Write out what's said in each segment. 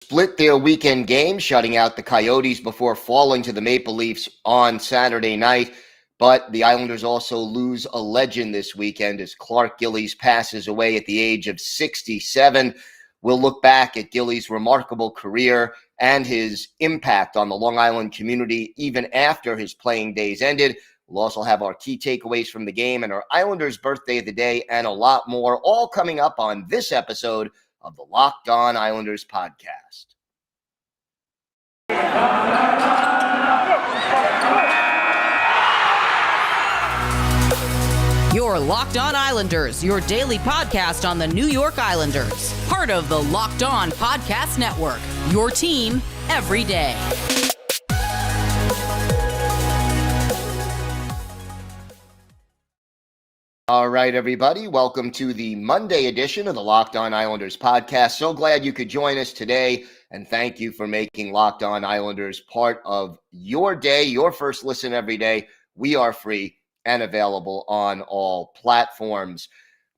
split their weekend game, shutting out the Coyotes before falling to the Maple Leafs on Saturday night. But the Islanders also lose a legend this weekend as Clark Gillies passes away at the age of 67. We'll look back at Gillies' remarkable career and his impact on the Long Island community even after his playing days ended. We'll also have our key takeaways from the game and our Islanders' birthday of the day and a lot more, all coming up on this episode of the Locked On Islanders podcast. Your Locked On Islanders, your daily podcast on the New York Islanders. Part of the Locked On Podcast Network, your team every day. All right, everybody. Welcome to the Monday edition of the Locked On Islanders podcast. So glad you could join us today, and thank you for making Locked On Islanders part of your day, your first listen every day. We are free and available on all platforms.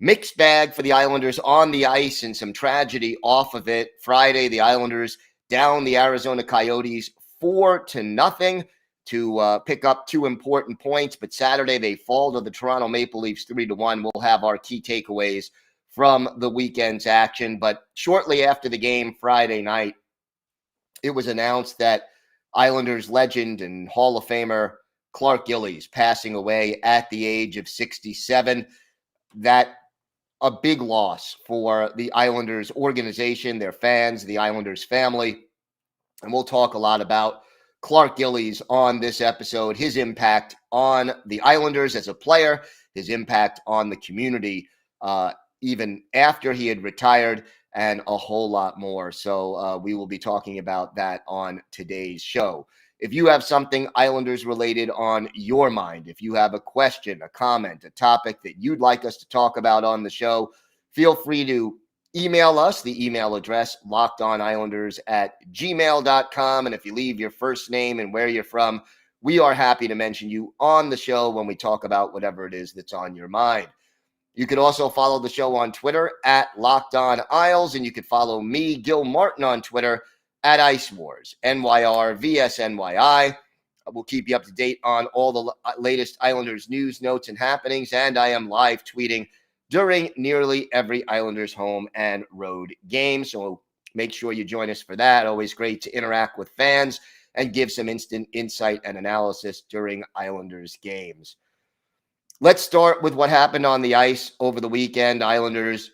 Mixed bag for the Islanders on the ice and some tragedy off of it. Friday, the Islanders down the Arizona Coyotes 4-0 to pick up 2 important points. But Saturday, they fall to the Toronto Maple Leafs 3-1. We'll have our key takeaways from the weekend's action. But shortly after the game Friday night, it was announced that Islanders legend and Hall of Famer Clark Gillies passing away at the age of 67. That a big loss for the Islanders organization, their fans, the Islanders family. And we'll talk a lot about Clark Gillies on this episode, his impact on the Islanders as a player, his impact on the community, even after he had retired, and a whole lot more. So we will be talking about that on today's show. If you have something Islanders related on your mind, if you have a question, a comment, a topic that you'd like us to talk about on the show, feel free to email us. The email address, lockedonislanders@gmail.com. And if you leave your first name and where you're from, we are happy to mention you on the show when we talk about whatever it is that's on your mind. You could also follow the show on Twitter @LockedOnIsles, and you could follow me, Gil Martin, on Twitter @Ice Wars, NYRVSNYI. We'll keep you up to date on all the latest Islanders news, notes, and happenings, and I am live tweeting during nearly every Islanders home and road game. So make sure you join us for that. Always great to interact with fans and give some instant insight and analysis during Islanders games. Let's start with what happened on the ice over the weekend. Islanders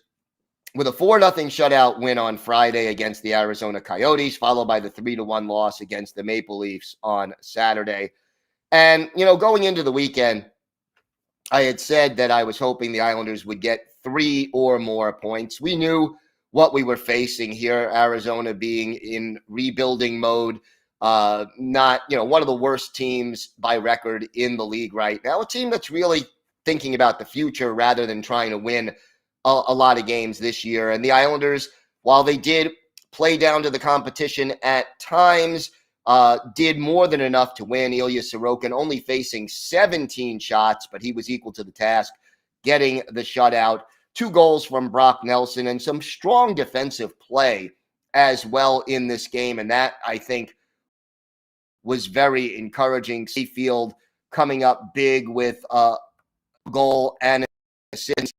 with a 4-0 shutout win on Friday against the Arizona Coyotes, followed by the 3-1 loss against the Maple Leafs on Saturday. And, going into the weekend, I had said that I was hoping the Islanders would get 3 or more points. We knew what we were facing here, Arizona being in rebuilding mode, not, one of the worst teams by record in the league right now, a team that's really thinking about the future rather than trying to win a lot of games this year. And the Islanders, while they did play down to the competition at times, did more than enough to win. Ilya Sorokin only facing 17 shots, but he was equal to the task, getting the shutout. 2 goals from Brock Nelson and some strong defensive play as well in this game. And that, I think, was very encouraging. Mayfield coming up big with a goal and an assist.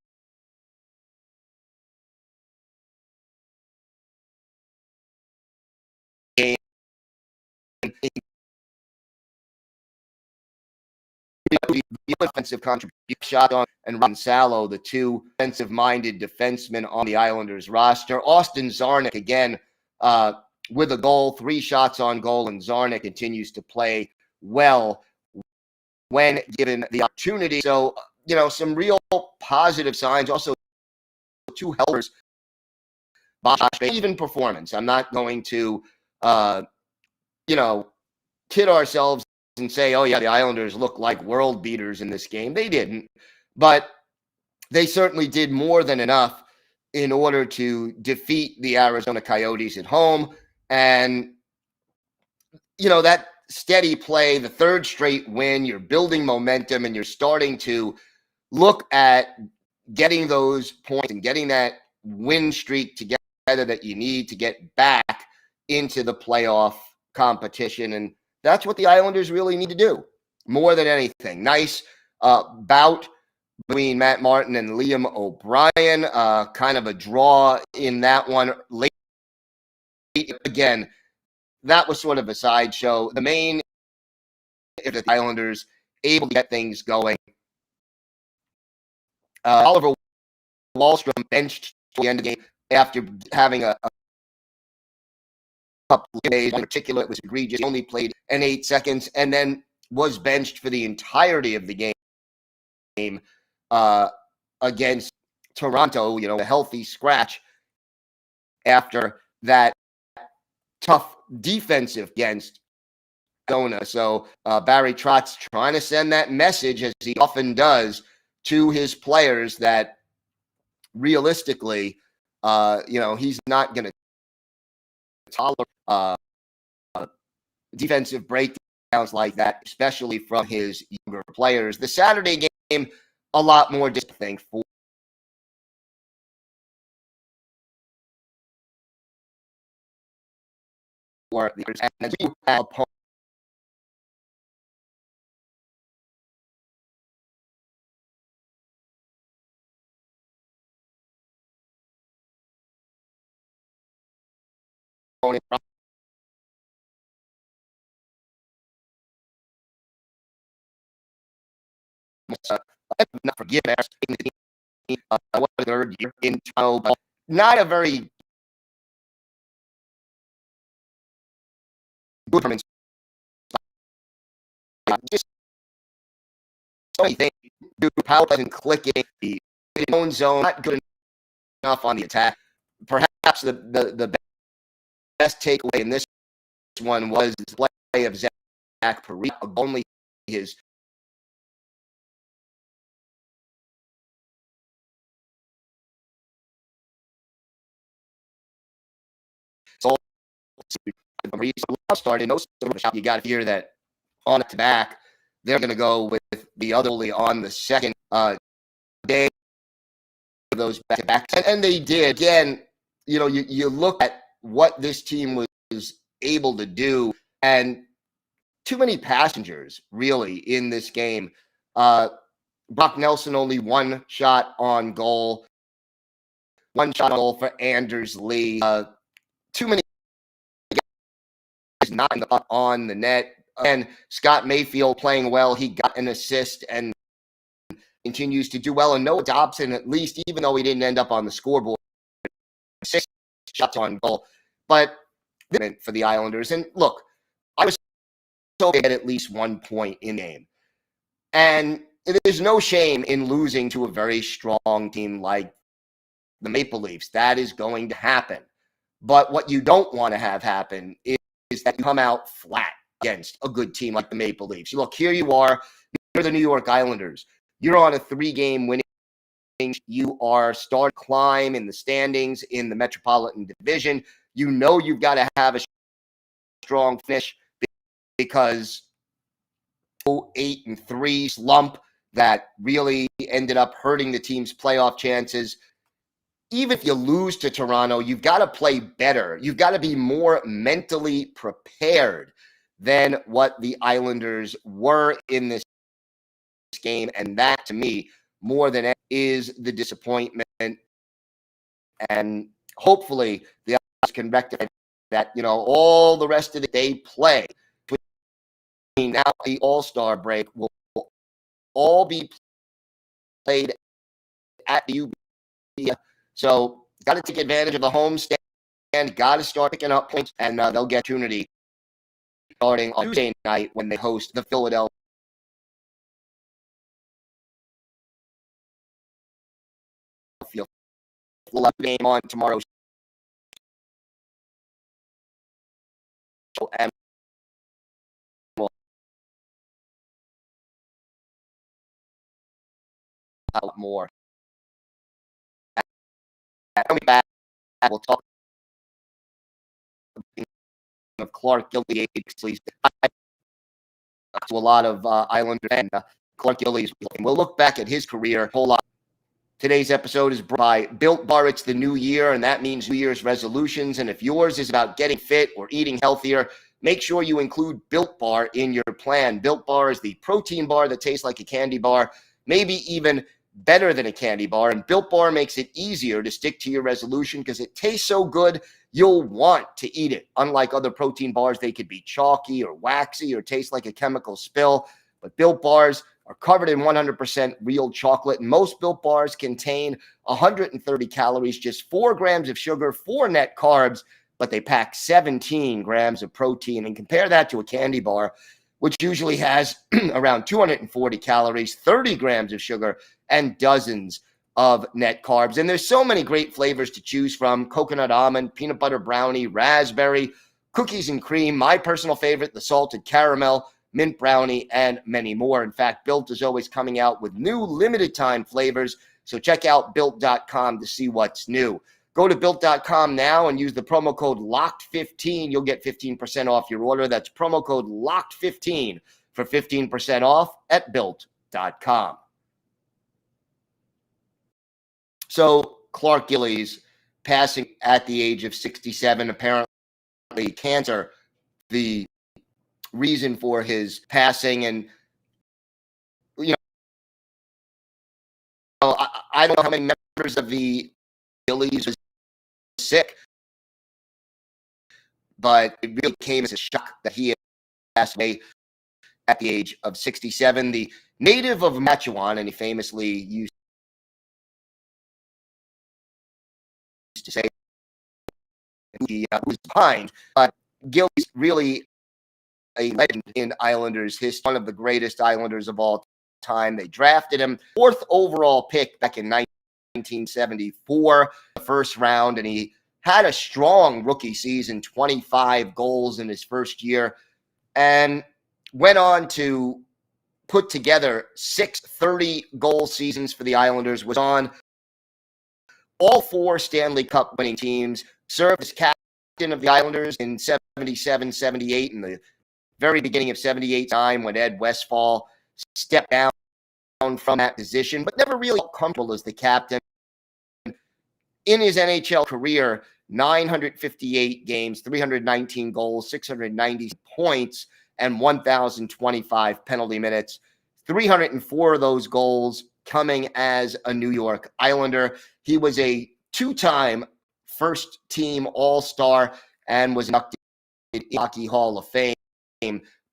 The offensive contribution shot on and Ronsallo, the 2 defensive-minded defensemen on the Islanders roster. Austin Czarnik, again, with a goal, 3 shots on goal, and Czarnik continues to play well when given the opportunity. So, some real positive signs. Also, 2 helpers. Even performance. I'm not going to, kid ourselves and say, oh, yeah, the Islanders look like world beaters in this game. They didn't, but they certainly did more than enough in order to defeat the Arizona Coyotes at home. And, that steady play, the 3rd straight win, you're building momentum and you're starting to look at getting those points and getting that win streak together that you need to get back into the playoff competition. And that's what the Islanders really need to do more than anything. Nice bout between Matt Martin and Liam O'Brien. Kind of a draw in that one late. Again, that was sort of a sideshow. The main, if the Islanders able to get things going. Oliver Wahlstrom benched at the end of the game after having a couple of days. In particular, it was egregious. He only played in 8 seconds and then was benched for the entirety of the game against Toronto, a healthy scratch after that tough defensive against Arizona. So Barry Trotz trying to send that message, as he often does, to his players that realistically, he's not going to tolerate defensive breakdowns like that, especially from his younger players. The Saturday game, a lot more distinct for the and you have opponent not forgive what the third year in Toronto, but not a very good performance. Just so many things. Powell doesn't click in the own zone, not good enough on the attack. Perhaps the best takeaway in this one was the play of Zach Parise, only his so started. No, you got to hear that on it to back. They're going to go with the other on the second day of those back-to-backs. And they did. Again, you look at what this team was able to do, and too many passengers, really, in this game. Brock Nelson only one shot on goal. One shot on goal for Anders Lee. Too many guys not in the puck on the net. And Scott Mayfield playing well. He got an assist and continues to do well. And Noah Dobson, at least, even though he didn't end up on the scoreboard, 6 shots on goal. But for the Islanders. And look, I was so at least 1 point in the game. And there's no shame in losing to a very strong team like the Maple Leafs. That is going to happen. But what you don't want to have happen is that you come out flat against a good team like the Maple Leafs. Look, here you are. You're the New York Islanders. You're on a 3-game winning. You are starting to climb in the standings in the Metropolitan Division. You know you've got to have a strong finish because 8-3 slump that really ended up hurting the team's playoff chances. Even if you lose to Toronto, you've got to play better. You've got to be more mentally prepared than what the Islanders were in this game. And that, to me, more than is the disappointment. And hopefully the Islanders can rectify that, all the rest of the day play between now and the All-Star break will all be played at the UB. So got to take advantage of the home stand, got to start picking up points, and they'll get opportunity starting on Tuesday night when they host the Philadelphia. We'll have the game on tomorrow. And we'll a lot more. Coming back, we'll talk of Clark Gillies to a lot of Islanders and Clark Gillies. We'll look back at his career a whole lot. Today's episode is brought by Built Bar. It's the new year, and that means New Year's resolutions. And if yours is about getting fit or eating healthier, make sure you include Built Bar in your plan. Built Bar is the protein bar that tastes like a candy bar, maybe even better than a candy bar. And Built Bar makes it easier to stick to your resolution because it tastes so good, you'll want to eat it. Unlike other protein bars, they could be chalky or waxy or taste like a chemical spill. But Built Bars are covered in 100% real chocolate. And most Built Bars contain 130 calories, just 4 grams of sugar, 4 net carbs, but they pack 17 grams of protein. And compare that to a candy bar, which usually has around 240 calories, 30 grams of sugar, and dozens of net carbs. And there's so many great flavors to choose from: coconut almond, peanut butter brownie, raspberry, cookies and cream. My personal favorite, the salted caramel, mint brownie, and many more. In fact, Built is always coming out with new limited time flavors. So check out Built.com to see what's new. Go to Built.com now and use the promo code LOCKED15. You'll get 15% off your order. That's promo code LOCKED15 for 15% off at Built.com. So Clark Gillies passing at the age of 67, apparently cancer, the reason for his passing. And, you know, I don't know how many members of the Gillies was sick, but it really came as a shock that he had passed away at the age of 67. The native of Machawan, and he famously used to say he was behind, but Gillies really a legend in Islanders history, one of the greatest Islanders of all time. They drafted him 4th overall pick back in 1974, the first round, and he had a strong rookie season, 25 goals in his first year, and went on to put together 6 30-goal seasons for the Islanders, was on all 4 Stanley Cup winning teams, served as captain of the Islanders in 77, 78, and the very beginning of 78-9 when Ed Westfall stepped down from that position, but never really comfortable as the captain. In his NHL career, 958 games, 319 goals, 690 points, and 1,025 penalty minutes. 304 of those goals coming as a New York Islander. He was a 2-time first-team All-Star and was inducted in the Hockey Hall of Fame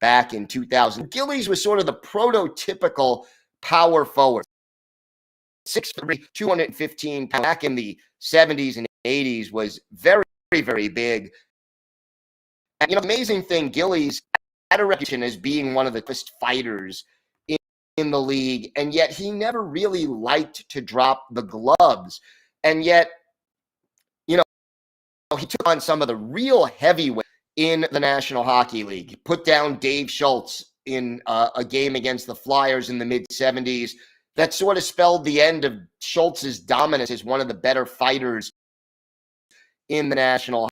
back in 2000. Gillies was sort of the prototypical power forward. 6'3", 215 pounds. Back in the 70s and 80s was very, very big. And, you know, the amazing thing, Gillies had a reputation as being one of the best fighters in the league, and yet he never really liked to drop the gloves. And yet, you know, he took on some of the real heavyweights in the National Hockey League. He put down Dave Schultz in a game against the Flyers in the mid-70s. That sort of spelled the end of Schultz's dominance as one of the better fighters in the National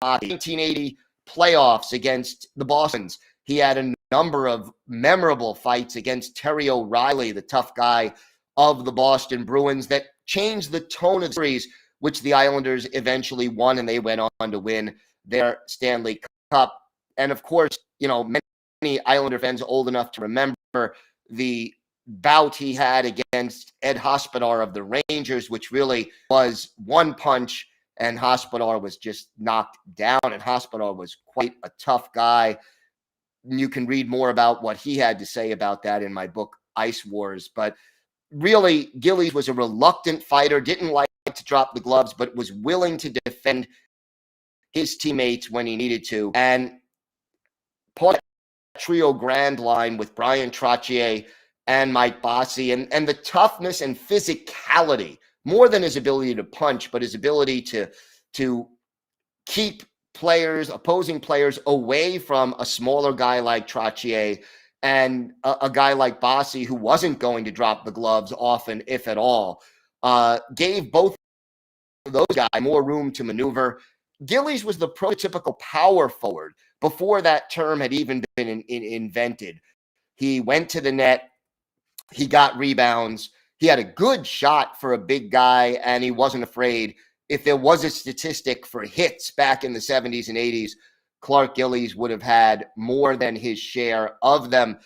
Hockey. 1980 playoffs against the Bostons. He had a number of memorable fights against Terry O'Reilly, the tough guy of the Boston Bruins, that changed the tone of the series, which the Islanders eventually won, and they went on to win their Stanley Cup. And of course, you know, many Islander fans old enough to remember the bout he had against Ed Hospodar of the Rangers, which really was one punch, and Hospodar was just knocked down. And Hospodar was quite a tough guy. You can read more about what he had to say about that in my book, Ice Wars. But really, Gillies was a reluctant fighter, didn't like to drop the gloves, but was willing to defend his teammates when he needed to. And part of that Trio Grande Line with Bryan, Trottier, and Mike Bossy, and the toughness and physicality, more than his ability to punch, but his ability to keep opposing players away from a smaller guy like Trottier and a guy like Bossy, who wasn't going to drop the gloves often, if at all, gave both of those guys more room to maneuver. Gillies was the prototypical power forward before that term had even been invented. He went to the net. He got rebounds. he had a good shot for a big guy, and he wasn't afraid. If there was a statistic for hits back in the 70s and 80s, Clark Gillies would have had more than his share of them.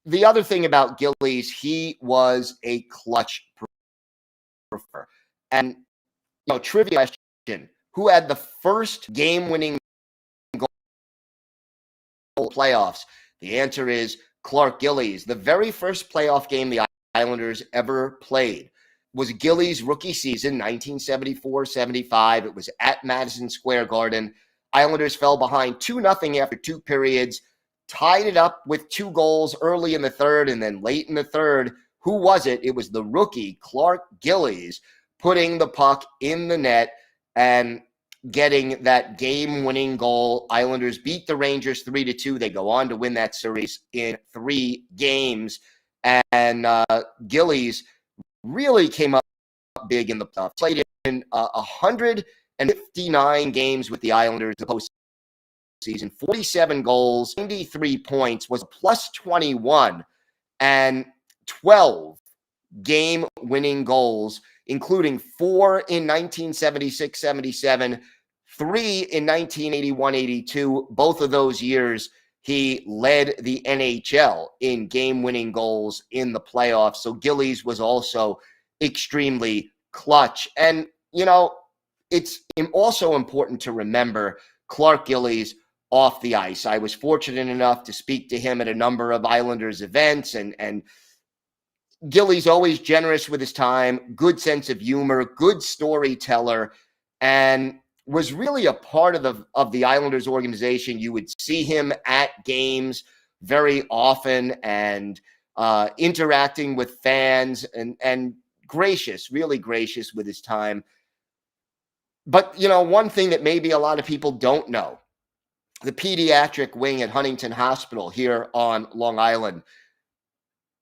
The other thing about Gillies, he was a clutch prefer. And, trivia question, who had the first game-winning goal playoffs? The answer is Clark Gillies. The very first playoff game the Islanders ever played was Gillies' rookie season, 1974-75. It was at Madison Square Garden. Islanders fell behind 2-0 after 2 periods, tied it up with 2 goals early in the third, and then late in the third, who was it? It was the rookie, Clark Gillies, putting the puck in the net and getting that game-winning goal. Islanders beat the Rangers 3-2. They go on to win that series in 3 games. And Gillies really came up big in the playoffs. Played in 159 games with the Islanders the postseason, 47 goals, 93 points, was plus 21, and 12 game-winning goals, including 4 in 1976-77, 3 in 1981-82. Both of those years, he led the NHL in game-winning goals in the playoffs. So Gillies was also extremely clutch. And, it's also important to remember Clark Gillies off the ice. I was fortunate enough to speak to him at a number of Islanders events, and Gillies always generous with his time, good sense of humor, good storyteller, and was really a part of the Islanders organization. You would see him at games very often and interacting with fans and gracious, really gracious with his time. But, one thing that maybe a lot of people don't know, the pediatric wing at Huntington Hospital here on Long Island,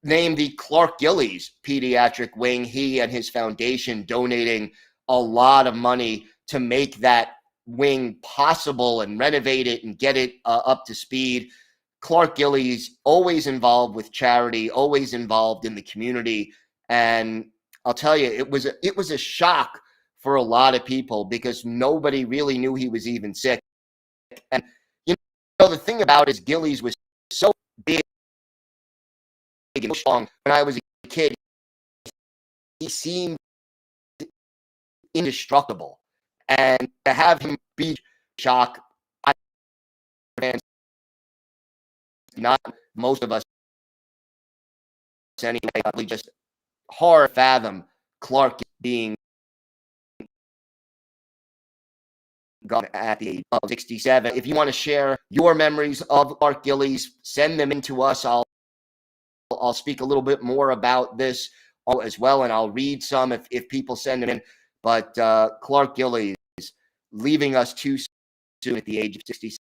named the Clark Gillies Pediatric Wing. He and his foundation donating a lot of money to make that wing possible and renovate it and get it up to speed. Clark Gillies always involved with charity, always involved in the community. And I'll tell you, it was a shock for a lot of people because nobody really knew he was even sick. And, the thing about it is Gillies was so big and strong. When I was a kid, he seemed indestructible. And to have him be shock, not most of us anyway, we just hard fathom Clark being gone at the age of 67. If you want to share your memories of Clark Gillies, send them in to us. I'll speak a little bit more about this as well, and I'll read some if people send them in. But Clark Gillies leaving us too soon at the age of 67.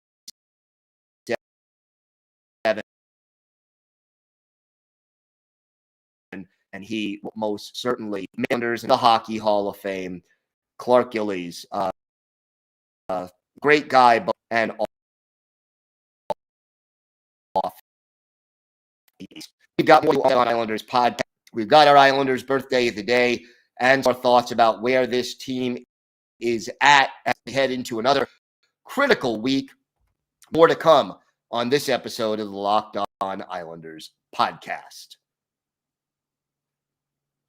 And he most certainly members in the Hockey Hall of Fame. Clark Gillies, great guy, and off. We've got more on Islanders podcast. We've got our Islanders birthday of the day and our thoughts about where this team is at as we head into another critical week. More to come on this episode of the Locked On Islanders podcast.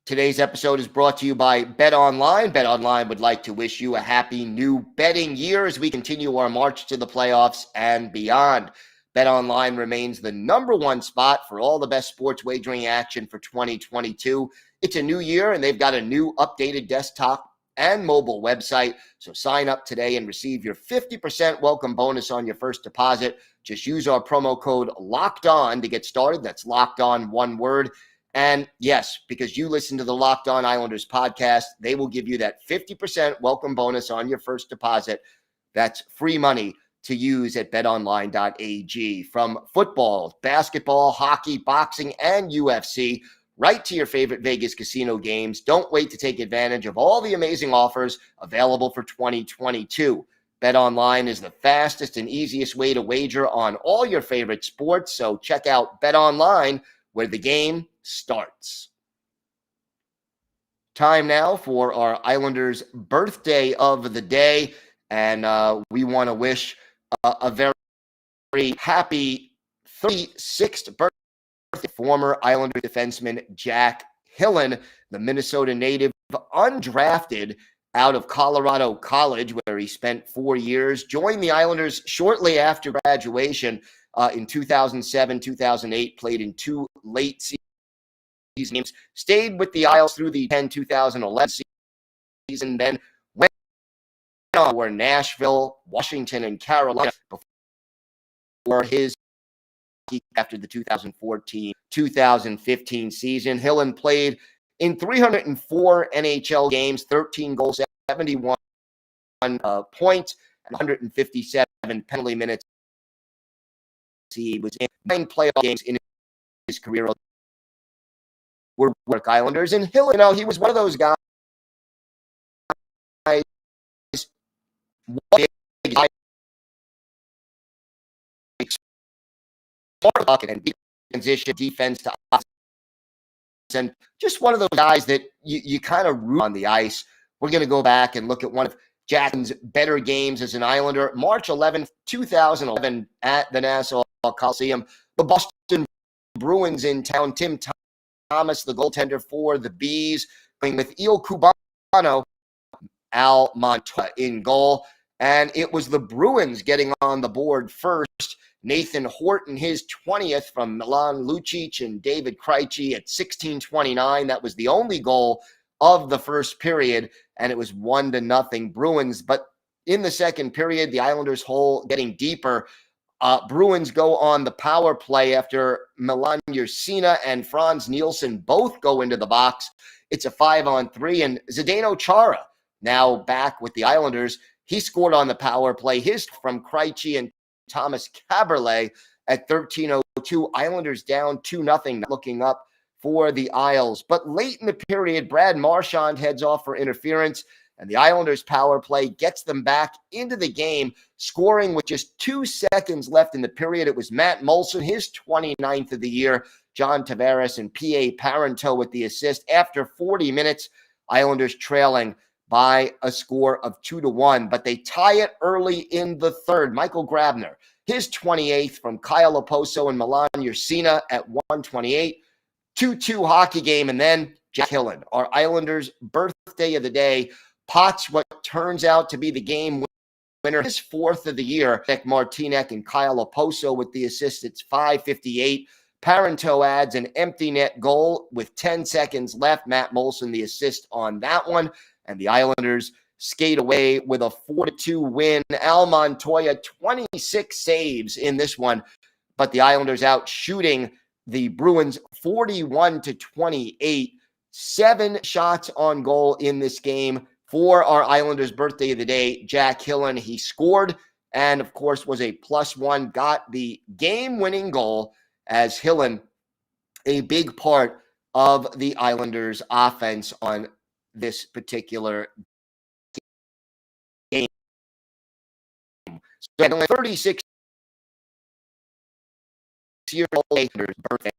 Today's episode is brought to you by BetOnline. BetOnline would like to wish you a happy new betting year as we continue our march to the playoffs and beyond. BetOnline remains the number one spot for all the best sports wagering action for 2022. It's a new year, and they've got a new updated desktop and mobile website. So sign up today and receive your 50% welcome bonus on your first deposit. Just use our promo code LOCKEDON to get started. That's locked on, one word. And yes, because you listen to the Locked On Islanders podcast, they will give you that 50% welcome bonus on your first deposit. That's free money to use at betonline.ag. From football, basketball, hockey, boxing, and UFC, right to your favorite Vegas casino games. Don't wait to take advantage of all the amazing offers available for 2022. BetOnline is the fastest and easiest way to wager on all your favorite sports. So check out BetOnline, where the game starts. Time now for our Islanders birthday of the day. And we want to wish a very happy 36th birthday former Islanders defenseman Jack Hillen, the Minnesota native, undrafted out of Colorado College, where he spent 4 years, joined the Islanders shortly after graduation in 2007, 2008, played in 2 late season games, stayed with the Isles through the 2011 season, then went on where Nashville, Washington, and Carolina before his after the 2014-2015 season. Hillen played in 304 NHL games, 13 goals, 71 points, and 157 penalty minutes. He was in 9 playoff games in his career. Were Islanders, and Hillen, he was one of those guys. And transition defense to us, and just one of those guys that you kind of root on the ice. We're going to go back and look at one of Jackson's better games as an Islander. March 11th, 2011, at the Nassau Coliseum. The Boston Bruins in town. Tim Thomas, the goaltender for the Bees, playing with Il Cubano, Al Montoya in goal. And it was the Bruins getting on the board first. Nathan Horton, his 20th from Milan Lucic and David Krejci at 16:29. That was the only goal of the first period, and it was 1-0 Bruins. But in the second period, the Islanders' hole getting deeper. Bruins go on the power play after Milan Yursina and Franz Nielsen both go into the box. It's a 5-on-3, and Zdeno Chara, now back with the Islanders, he scored on the power play. His from Krejci and Thomas Caberlet at 13:02. Islanders down 2-0, looking up for the Isles. But late in the period, Brad Marchand heads off for interference, and the Islanders' power play gets them back into the game, scoring with just 2 seconds left in the period. It was Matt Moulson, his 29th of the year. John Tavares and P.A. Parenteau with the assist. After 40 minutes, Islanders trailing by a score of 2-1, but they tie it early in the third. Michael Grabner, his 28th from Kyle Oposo and Milan Yursina at 1:28. 2-2 hockey game, and then Jack Hillen, our Islanders' birthday of the day, pots what turns out to be the game winner, his 4th of the year. Nick Martinek and Kyle Oposo with the assist. It's 5:58. Parenteau adds an empty net goal with 10 seconds left. Matt Moulson the assist on that one. And the Islanders skate away with a 4-2 win. Al Montoya, 26 saves in this one. But the Islanders out shooting the Bruins 41-28. 7 shots on goal in this game for our Islanders' birthday of the day. Jack Hillen, he scored and, of course, was a +1, got the game-winning goal as Hillen, a big part of the Islanders' offense on this particular game. So only 36 years old birthday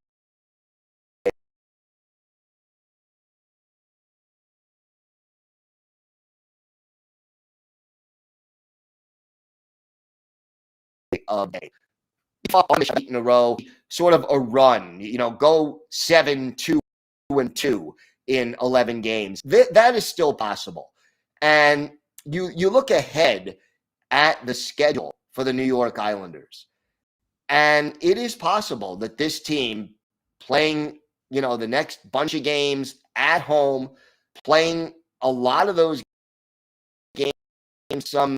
of day. On the 8 in a row, sort of a run, go 7-2-2 in 11 games. That is still possible. And you look ahead at the schedule for the New York Islanders, and it is possible that this team playing, the next bunch of games at home, playing a lot of those games, some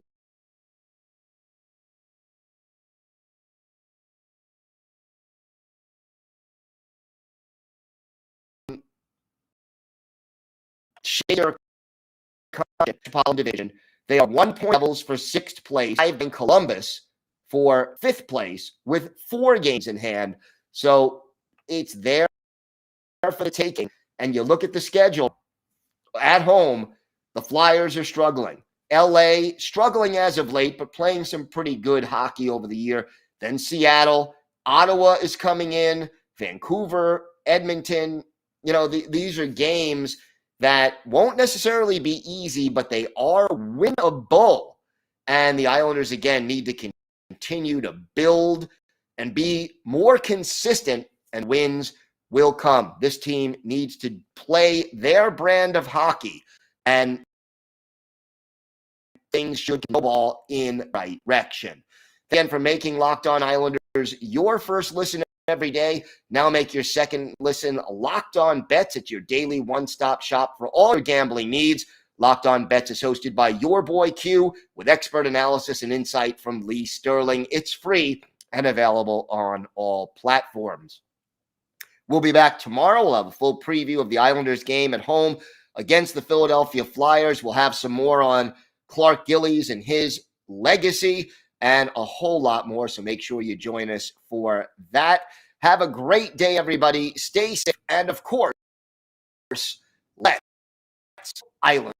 share Metropolitan Division. They are 1 point levels for 6th place. In Columbus for 5th place with 4 games in hand. So it's there for the taking. And you look at the schedule at home, the Flyers are struggling. LA struggling as of late, but playing some pretty good hockey over the year. Then Seattle, Ottawa is coming in, Vancouver, Edmonton. These are games that won't necessarily be easy, but they are winnable. And the Islanders, again, need to continue to build and be more consistent, and wins will come. This team needs to play their brand of hockey, and things should snowball in the right direction. Again, for making Locked On Islanders your first listen every day, now make your second listen Locked On Bets. It's your daily one-stop shop for all your gambling needs. Locked On Bets is hosted by your boy Q with expert analysis and insight from Lee Sterling. It's free and available on all platforms. We'll be back tomorrow. We'll have a full preview of the Islanders game at home against the Philadelphia Flyers. We'll have some more on Clark Gillies and his legacy and a whole lot more. So make sure you join us for that. Have a great day, everybody. Stay safe. And of course, let's Islanders.